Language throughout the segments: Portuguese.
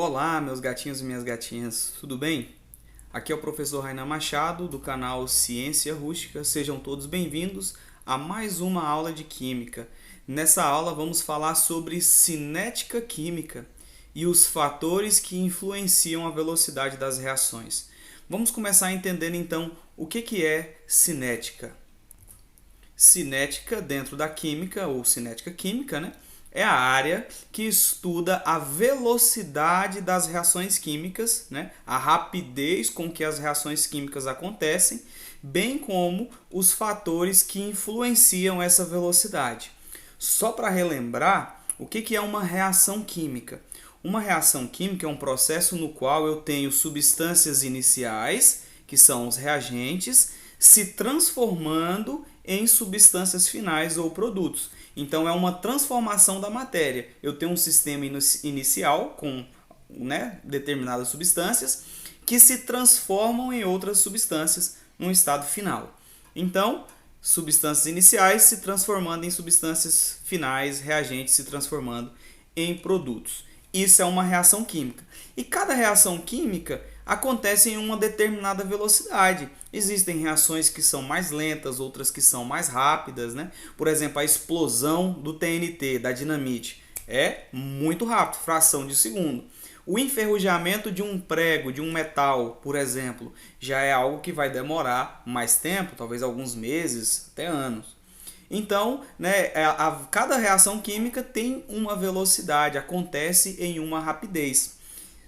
Olá, meus gatinhos e minhas gatinhas, tudo bem? Aqui é o professor Rainan Machado, do canal Ciência Rústica. Sejam todos bem-vindos a mais uma aula de Química. Nessa aula vamos falar sobre cinética química e os fatores que influenciam a velocidade das reações. Vamos começar entendendo então o que é cinética. Cinética, dentro da química, ou cinética química, né? É a área que estuda a velocidade das reações químicas, né? A rapidez com que as reações químicas acontecem, bem como os fatores que influenciam essa velocidade. Só para relembrar, o que é uma reação química? Uma reação química é um processo no qual eu tenho substâncias iniciais, que são os reagentes, se transformando em substâncias finais ou produtos. Então é uma transformação da matéria. Eu tenho um sistema inicial com determinadas substâncias que se transformam em outras substâncias no estado final. Então, substâncias iniciais se transformando em substâncias finais, reagentes se transformando em produtos. Isso é uma reação química. E cada reação química acontece em uma determinada velocidade. Existem reações que são mais lentas, outras que são mais rápidas, né? Por exemplo, a explosão do TNT, da dinamite, é muito rápido, fração de segundo. O enferrujamento de um prego, de um metal, por exemplo, já é algo que vai demorar mais tempo, talvez alguns meses, até anos. Então, cada reação química tem uma velocidade, acontece em uma rapidez.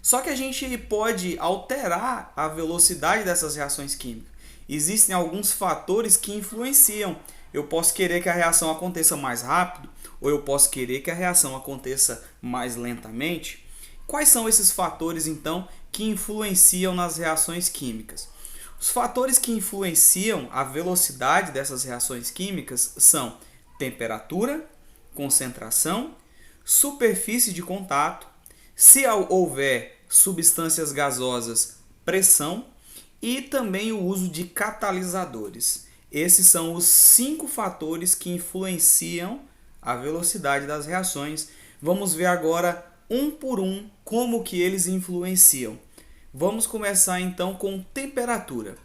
Só que a gente pode alterar a velocidade dessas reações químicas. Existem alguns fatores que influenciam. Eu posso querer que a reação aconteça mais rápido, ou eu posso querer que a reação aconteça mais lentamente. Quais são esses fatores, então, que influenciam nas reações químicas? Os fatores que influenciam a velocidade dessas reações químicas são temperatura, concentração, superfície de contato, se houver substâncias gasosas, pressão e também o uso de catalisadores. Esses são os 5 fatores que influenciam a velocidade das reações. Vamos ver agora um por um como que eles influenciam. Vamos começar então com temperatura.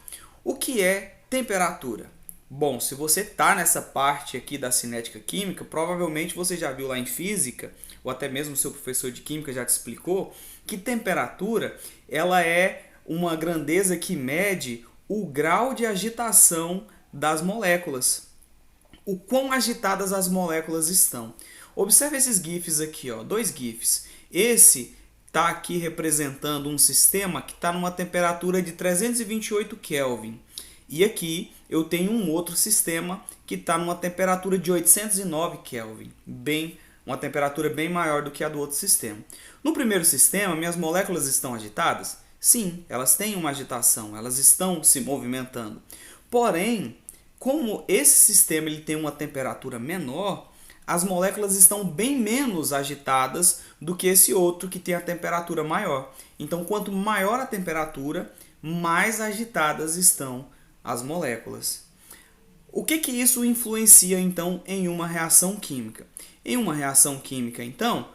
O que é temperatura? Bom, se você está nessa parte aqui da cinética química, provavelmente você já viu lá em física, ou até mesmo seu professor de química já te explicou, que temperatura ela é uma grandeza que mede o grau de agitação das moléculas. O quão agitadas as moléculas estão. Observe esses GIFs aqui, ó, 2 GIFs. Esse está aqui representando um sistema que está numa temperatura de 328 Kelvin. E aqui eu tenho um outro sistema que está numa temperatura de 809 Kelvin, uma temperatura bem maior do que a do outro sistema. No primeiro sistema, minhas moléculas estão agitadas? Sim, elas têm uma agitação, elas estão se movimentando. Porém, como esse sistema ele tem uma temperatura menor, as moléculas estão bem menos agitadas do que esse outro que tem a temperatura maior. Então, quanto maior a temperatura, mais agitadas estão as moléculas. O que isso influencia, então, em uma reação química? Em uma reação química, então,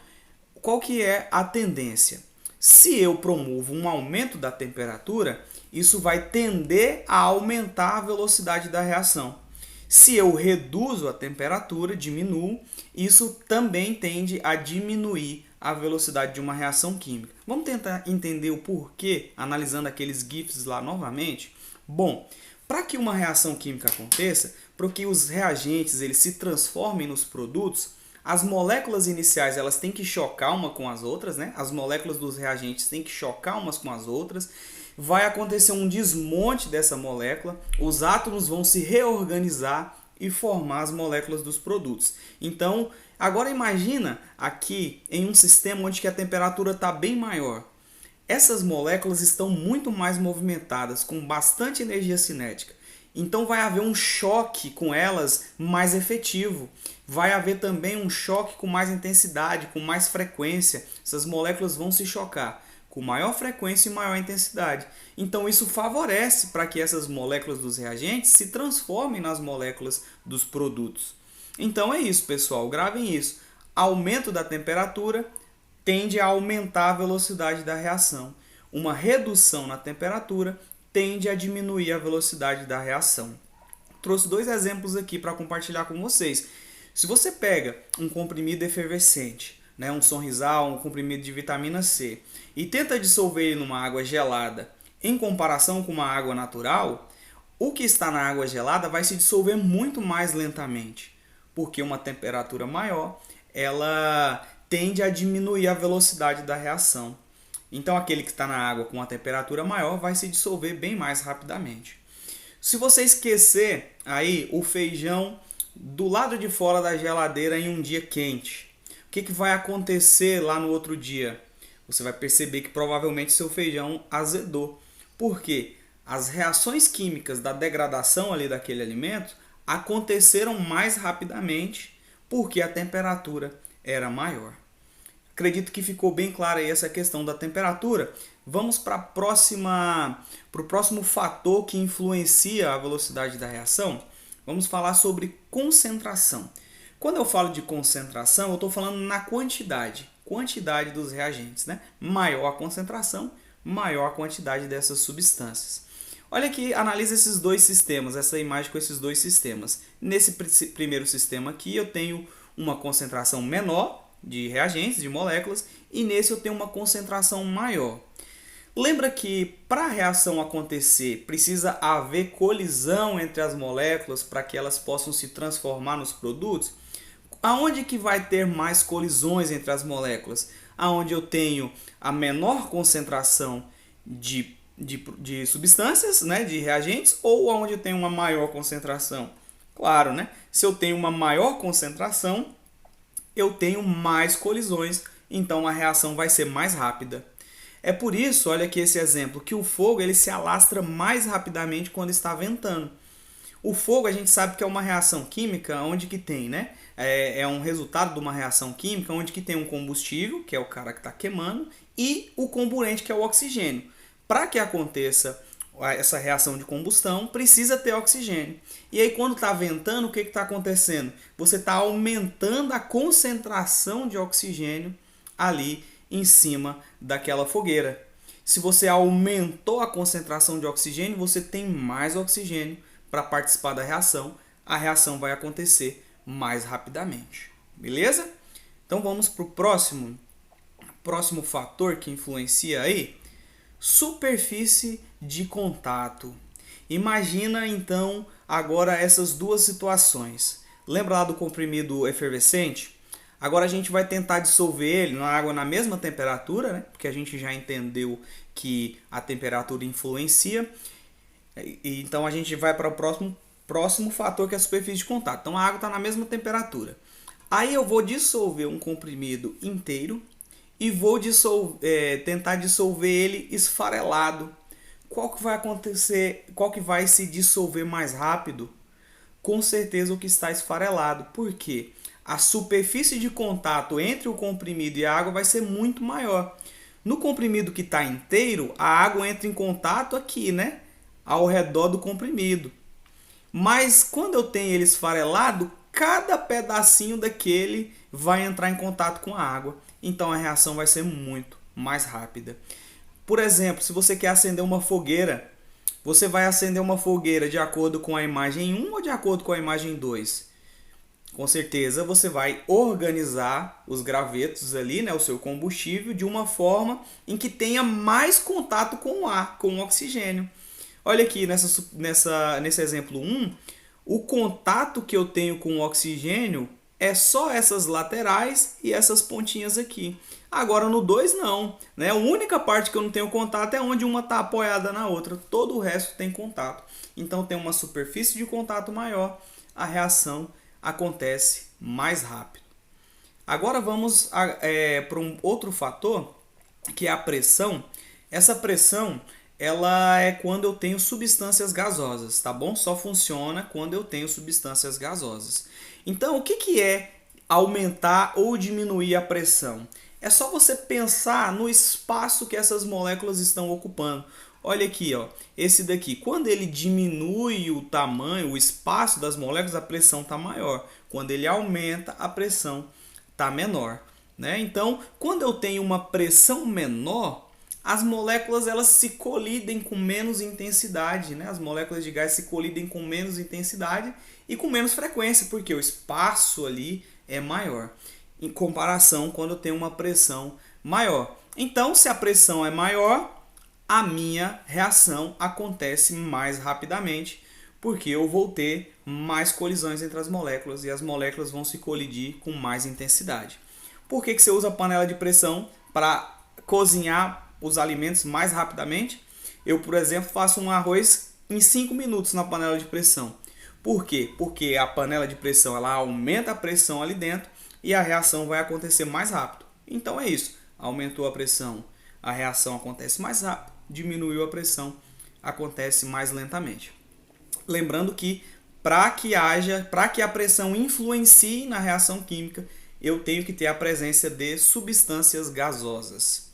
qual que é a tendência? Se eu promovo um aumento da temperatura, isso vai tender a aumentar a velocidade da reação. Se eu reduzo a temperatura, diminuo, isso também tende a diminuir a velocidade de uma reação química. Vamos tentar entender o porquê, analisando aqueles GIFs lá novamente? Bom, para que uma reação química aconteça, para que os reagentes eles se transformem nos produtos, as moléculas iniciais elas têm que chocar uma com as outras, né? As moléculas dos reagentes têm que chocar umas com as outras. Vai acontecer um desmonte dessa molécula, os átomos vão se reorganizar e formar as moléculas dos produtos. Então, agora imagina aqui em um sistema onde a temperatura está bem maior. Essas moléculas estão muito mais movimentadas, com bastante energia cinética. Então vai haver um choque com elas mais efetivo. Vai haver também um choque com mais intensidade, com mais frequência. Essas moléculas vão se chocar com maior frequência e maior intensidade. Então isso favorece para que essas moléculas dos reagentes se transformem nas moléculas dos produtos. Então é isso, pessoal. Gravem isso. Aumento da temperatura tende a aumentar a velocidade da reação. Uma redução na temperatura tende a diminuir a velocidade da reação. Trouxe dois exemplos aqui para compartilhar com vocês. Se você pega um comprimido efervescente, né, um Sonrisal, um comprimido de vitamina C, e tenta dissolver ele numa água gelada, em comparação com uma água natural, o que está na água gelada vai se dissolver muito mais lentamente, porque uma temperatura maior, ela tende a diminuir a velocidade da reação. Então aquele que está na água com uma temperatura maior vai se dissolver bem mais rapidamente. Se você esquecer aí o feijão do lado de fora da geladeira em um dia quente, o que vai acontecer lá no outro dia? Você vai perceber que provavelmente seu feijão azedou. Por quê? As reações químicas da degradação ali daquele alimento aconteceram mais rapidamente porque a temperatura era maior. Acredito que ficou bem clara aí essa questão da temperatura. Vamos para o próximo fator que influencia a velocidade da reação. Vamos falar sobre concentração. Quando eu falo de concentração, eu estou falando na quantidade dos reagentes, né? Maior a concentração, maior a quantidade dessas substâncias. Olha aqui, analisa esses dois sistemas, essa imagem com esses dois sistemas. Nesse primeiro sistema aqui eu tenho uma concentração menor de reagentes, de moléculas, e nesse eu tenho uma concentração maior. Lembra que para a reação acontecer precisa haver colisão entre as moléculas para que elas possam se transformar nos produtos? Aonde que vai ter mais colisões entre as moléculas? Aonde eu tenho a menor concentração de substâncias, né, de reagentes, ou aonde eu tenho uma maior concentração? Claro, né? Se eu tenho uma maior concentração, eu tenho mais colisões, então a reação vai ser mais rápida. É por isso, olha aqui esse exemplo, que o fogo ele se alastra mais rapidamente quando está ventando. O fogo a gente sabe que é uma reação química onde que tem, né? É um resultado de uma reação química onde que tem um combustível, que é o cara que está queimando, e o comburente, que é o oxigênio. Para que aconteça essa reação de combustão, precisa ter oxigênio. E aí quando está ventando, o que está acontecendo? Você está aumentando a concentração de oxigênio ali em cima daquela fogueira. Se você aumentou a concentração de oxigênio, você tem mais oxigênio para participar da reação. A reação vai acontecer mais rapidamente. Beleza? Então vamos para o próximo fator que influencia aí. Superfície de contato. Imagina então agora essas duas situações. Lembra lá do comprimido efervescente? Agora a gente vai tentar dissolver ele na água na mesma temperatura, né? Porque a gente já entendeu que a temperatura influencia. Então a gente vai para o próximo fator, que é a superfície de contato. Então a água está na mesma temperatura. Aí eu vou dissolver um comprimido inteiro e vou tentar dissolver ele esfarelado. Qual que vai acontecer? Qual que vai se dissolver mais rápido? Com certeza o que está esfarelado. Por quê? A superfície de contato entre o comprimido e a água vai ser muito maior. No comprimido que está inteiro, a água entra em contato aqui, né? Ao redor do comprimido. Mas quando eu tenho ele esfarelado, cada pedacinho daquele vai entrar em contato com a água. Então a reação vai ser muito mais rápida. Por exemplo, se você quer acender uma fogueira, você vai acender uma fogueira de acordo com a imagem 1 ou de acordo com a imagem 2? Com certeza você vai organizar os gravetos ali, né, o seu combustível, de uma forma em que tenha mais contato com o ar, com o oxigênio. Olha aqui nesse exemplo 1, o contato que eu tenho com o oxigênio é só essas laterais e essas pontinhas aqui. Agora no 2 não, né? A única parte que eu não tenho contato é onde uma está apoiada na outra. Todo o resto tem contato. Então tem uma superfície de contato maior, a reação acontece mais rápido. Agora vamos para um outro fator, que é a pressão. Essa pressão ela é quando eu tenho substâncias gasosas, tá bom? Só funciona quando eu tenho substâncias gasosas. Então, o que é aumentar ou diminuir a pressão? É só você pensar no espaço que essas moléculas estão ocupando. Olha aqui, ó, esse daqui, quando ele diminui o tamanho, o espaço das moléculas, a pressão está maior. Quando ele aumenta, a pressão está menor. né? Então, quando eu tenho uma pressão menor, as moléculas elas se colidem com menos intensidade, né? As moléculas de gás se colidem com menos intensidade e com menos frequência, porque o espaço ali é maior, em comparação quando eu tenho uma pressão maior. Então, se a pressão é maior, a minha reação acontece mais rapidamente, porque eu vou ter mais colisões entre as moléculas e as moléculas vão se colidir com mais intensidade. Por que você usa a panela de pressão para cozinhar os alimentos mais rapidamente? Eu, por exemplo, faço um arroz em 5 minutos na panela de pressão. Por quê? Porque a panela de pressão ela aumenta a pressão ali dentro e a reação vai acontecer mais rápido. Então é isso. Aumentou a pressão, a reação acontece mais rápido. Diminuiu a pressão, acontece mais lentamente. Lembrando que para que a pressão influencie na reação química, eu tenho que ter a presença de substâncias gasosas.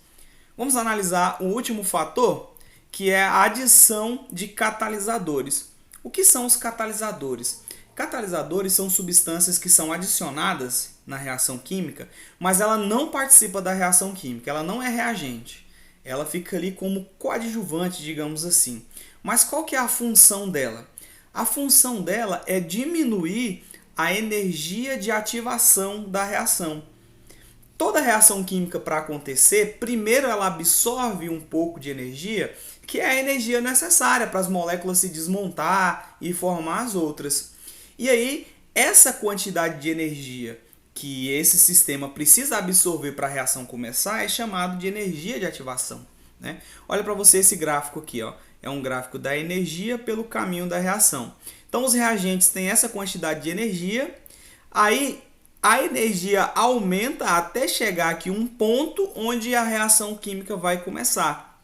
Vamos analisar o último fator, que é a adição de catalisadores. O que são os catalisadores? Catalisadores são substâncias que são adicionadas na reação química, mas ela não participa da reação química, ela não é reagente. Ela fica ali como coadjuvante, digamos assim. Mas qual que é a função dela? A função dela é diminuir a energia de ativação da reação. Toda reação química para acontecer, primeiro ela absorve um pouco de energia, que é a energia necessária para as moléculas se desmontar e formar as outras. E aí, essa quantidade de energia que esse sistema precisa absorver para a reação começar é chamado de energia de ativação, né? Olha para você esse gráfico aqui, ó. É um gráfico da energia pelo caminho da reação. Então, os reagentes têm essa quantidade de energia, aí a energia aumenta até chegar aqui um ponto onde a reação química vai começar.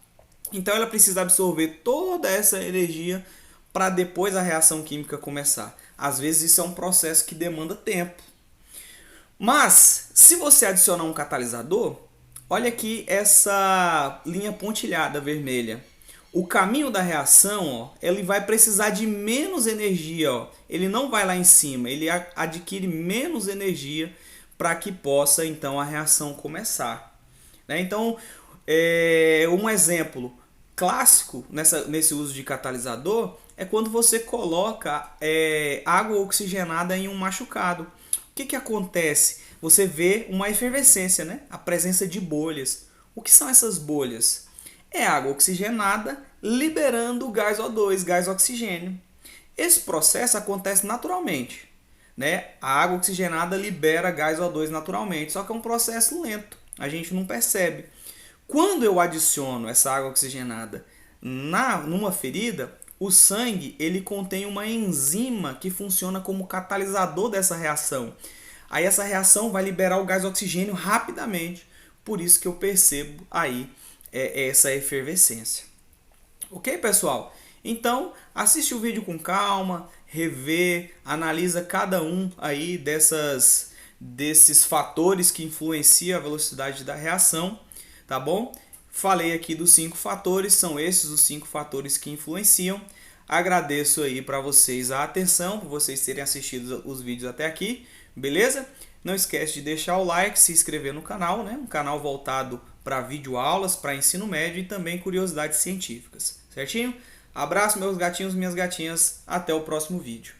Então, ela precisa absorver toda essa energia para depois a reação química começar. Às vezes, isso é um processo que demanda tempo. Mas, se você adicionar um catalisador, olha aqui essa linha pontilhada vermelha. O caminho da reação, ó, ele vai precisar de menos energia. Ó. Ele não vai lá em cima, ele adquire menos energia para que possa, então, a reação começar. Né? Então, um exemplo clássico nesse uso de catalisador é quando você coloca água oxigenada em um machucado. O que acontece? Você vê uma efervescência, né? A presença de bolhas. O que são essas bolhas? É água oxigenada liberando gás O2, gás oxigênio. Esse processo acontece naturalmente, né? A água oxigenada libera gás O2 naturalmente, só que é um processo lento, a gente não percebe. Quando eu adiciono essa água oxigenada numa ferida, o sangue ele contém uma enzima que funciona como catalisador dessa reação. Aí essa reação vai liberar o gás oxigênio rapidamente, por isso que eu percebo aí essa efervescência. Ok, pessoal? Então, assiste o vídeo com calma, revê, analisa cada um aí desses fatores que influenciam a velocidade da reação, tá bom? Falei aqui dos 5 fatores, são esses os 5 fatores que influenciam. Agradeço aí para vocês a atenção, por vocês terem assistido os vídeos até aqui, beleza? Não esquece de deixar o like, se inscrever no canal, né? Um canal voltado para videoaulas, para ensino médio e também curiosidades científicas, certinho? Abraço meus gatinhos, minhas gatinhas, até o próximo vídeo.